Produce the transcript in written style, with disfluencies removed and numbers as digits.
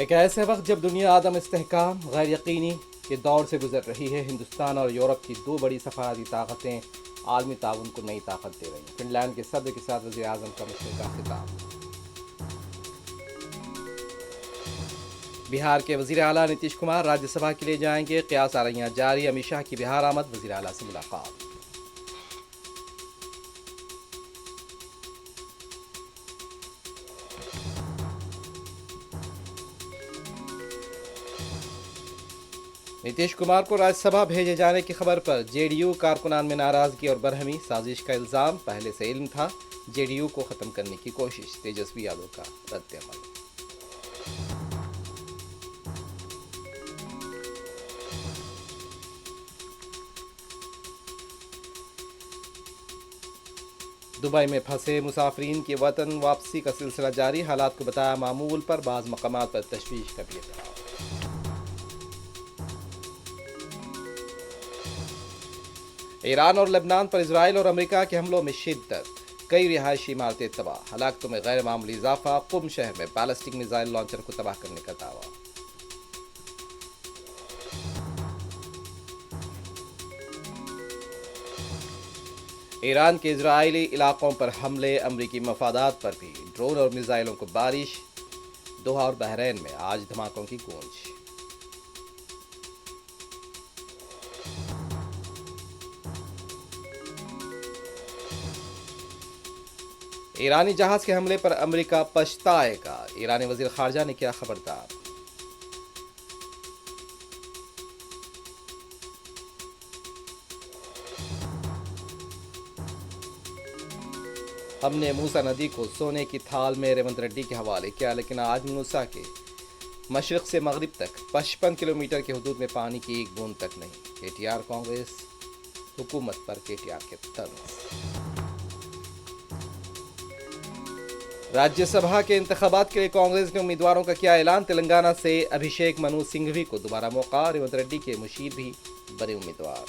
एक ऐसे वक्त जब दुनिया आदम इस्तेहकाम गैर यकीनी के दौर से गुजर रही है, हिंदुस्तान और यूरोप की दो बड़ी सफारती ताकतें आलमी ताउन को नई ताकत दे रही हैं। फिनलैंड के सदर के साथ वज़ीर आज़म का मुश्तरका खिताब। बिहार के वज़ीर आला नीतीश कुमार राज्यसभा के लिए जाएंगे, क़यास आराइयाँ जारी। अमित शाह की बिहार आमद, वज़ीर आला से मुलाकात। नीतीश कुमार को राज्यसभा भेजे जाने की खबर पर जेडीयू कारकुनान में नाराजगी और बरहमी, साजिश का इल्जाम। पहले से इल्म था, जेडीयू को खत्म करने की कोशिश। तेजस्वी यादव का रद्द-ए-अमल। दुबई में फंसे मुसाफरीन की वतन वापसी का सिलसिला जारी। हालात को बताया मामूल पर, बाज़ मकामात पर तशवीश का भी इज़हार। ईरान और लेबनान पर इजराइल और अमेरिका के हमलों में शिद्दत, कई रिहायशी इमारतें तबाह। हलाकतों में गैर मामूली इजाफा। कुम शहर में बैलिस्टिक मिसाइल लॉन्चर को तबाह करने का दावा। ईरान के इजरायली इलाकों पर हमले, अमरीकी मफादात पर भी ड्रोन और मिसाइलों को बारिश। दोहा और बहरैन में आज धमाकों की गूंज। ईरानी जहाज के हमले पर अमेरिका पछताएगा, ईरानी वजीर खारजा ने किया खबरदार। हमने मूसा नदी को सोने की थाल में रेवंत रेड्डी के हवाले किया, लेकिन आज मूसा के मशरिक से मगरिब तक 55 किलोमीटर की हदूद में पानी की एक बूंद तक नहीं। केटीआर कांग्रेस हुकूमत पर केटीआर के तंज। राज्यसभा के इंतखाबात के लिए कांग्रेस ने उम्मीदवारों का किया ऐलान। तेलंगाना से अभिषेक मनु सिंघवी को दोबारा मौका, रेवंत रेड्डी के मुशीर भी बने उम्मीदवार।